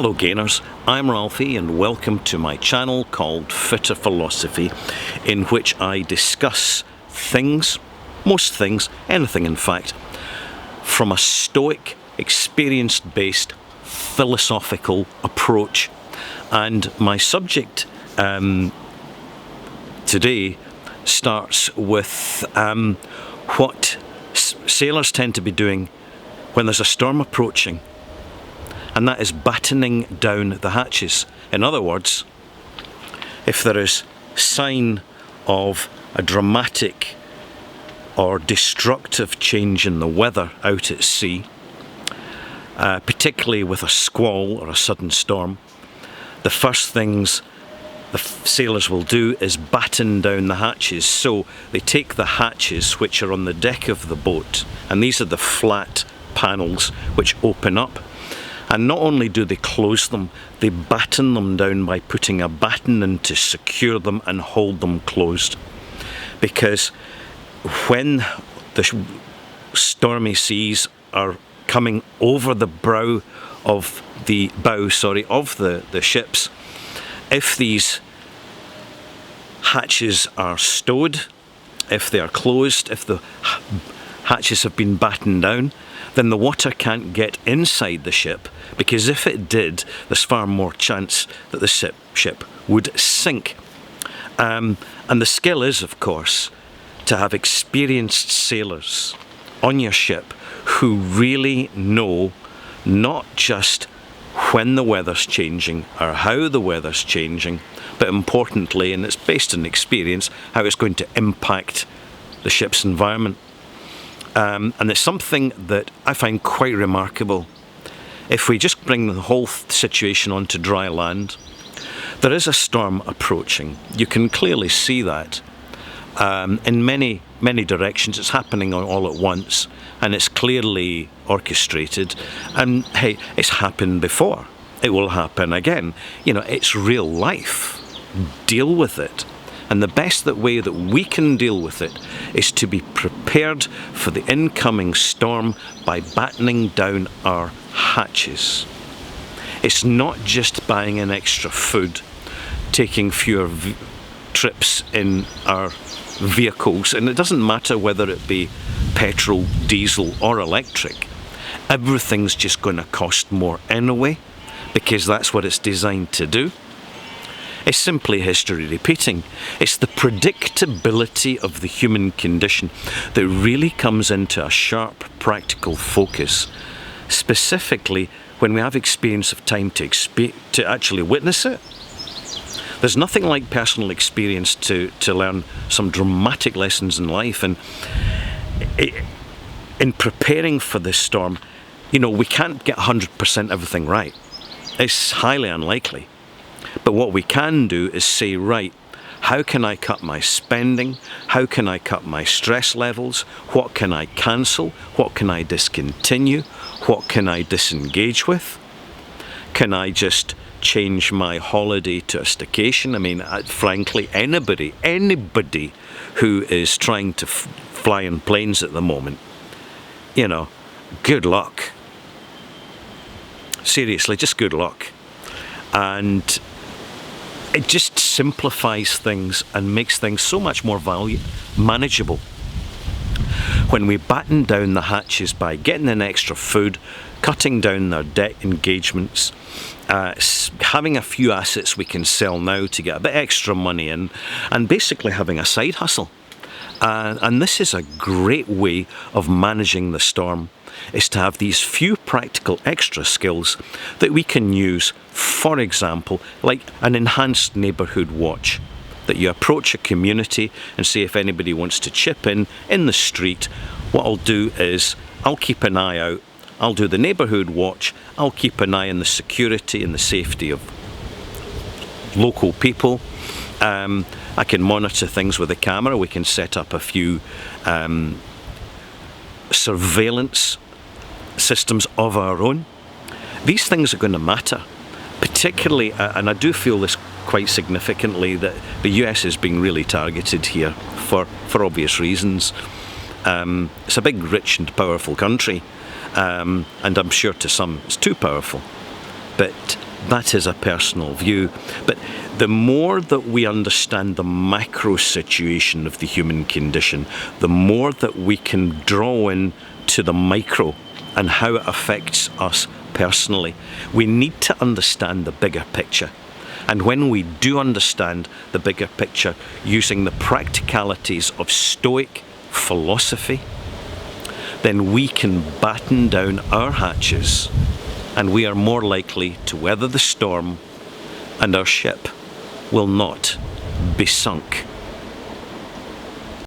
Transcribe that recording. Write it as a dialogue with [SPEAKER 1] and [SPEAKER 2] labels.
[SPEAKER 1] Hello gainers, I'm Ralphie and welcome to my channel called Fitter Philosophy, in which I discuss things, most things, anything in fact, from a stoic, experience-based, philosophical approach. And my subject today starts with what sailors tend to be doing when there's a storm approaching. And that is battening down the hatches. In other words, if there is sign of a dramatic or destructive change in the weather out at sea, particularly with a squall or a sudden storm, the first things the sailors will do is batten down the hatches. So they take the hatches which are on the deck of the boat, and these are the flat panels which open up. And not only do they close them, they batten them down by putting a batten in to secure them and hold them closed. Because when the stormy seas are coming over the bow of the ships, if these hatches are stowed, if they are closed, if the hatches have been battened down, then the water can't get inside the ship, because if it did, there's far more chance that the ship would sink. And the skill is, of course, to have experienced sailors on your ship who really know not just when the weather's changing or how the weather's changing, but importantly, and it's based on experience, how it's going to impact the ship's environment. And it's something that I find quite remarkable. If we just bring the whole situation onto dry land, there is a storm approaching. You can clearly see that in many directions. It's happening all at once, and it's clearly orchestrated. And hey, it's happened before. It will happen again. You know, it's real life. Deal with it. And the best way that we can deal with it is to be prepared for the incoming storm by battening down our hatches. It's not just buying an extra food, taking fewer trips in our vehicles, and it doesn't matter whether it be petrol, diesel or electric. Everything's just going to cost more anyway, because that's what it's designed to do. It's simply history repeating. It's the predictability of the human condition that really comes into a sharp practical focus, specifically when we have experience of time to actually witness it. There's nothing like personal experience to learn some dramatic lessons in life. And in preparing for this storm, you know, we can't get 100% everything right. It's highly unlikely. But what we can do is say, right, how can I cut my spending? How can I cut my stress levels? What can I cancel? What can I discontinue? What can I disengage with? Can I just change my holiday to a staycation? I mean, frankly, anybody who is trying to fly in planes at the moment, you know, good luck. Seriously, just good luck. And it just simplifies things and makes things so much more manageable. When we batten down the hatches by getting in extra food, cutting down their debt engagements, having a few assets we can sell now to get a bit extra money in, and basically having a side hustle. And this is a great way of managing the storm, is to have these few practical extra skills that we can use, for example, like an enhanced neighbourhood watch, that you approach a community and see if anybody wants to chip in the street. What I'll do is I'll keep an eye out, I'll do the neighbourhood watch, I'll keep an eye on the security and the safety of local people. I can monitor things with a camera. We can set up a few surveillance systems of our own. These things are going to matter, particularly, and I do feel this quite significantly, that the US is being really targeted here for obvious reasons. It's a big, rich and powerful country, and I'm sure to some it's too powerful. But That is a personal view. But the more that we understand the macro situation of the human condition, the more that we can draw in to the micro and how it affects us personally. We need to understand the bigger picture. And when we do understand the bigger picture using the practicalities of Stoic philosophy, then we can batten down our hatches and we are more likely to weather the storm and our ship will not be sunk.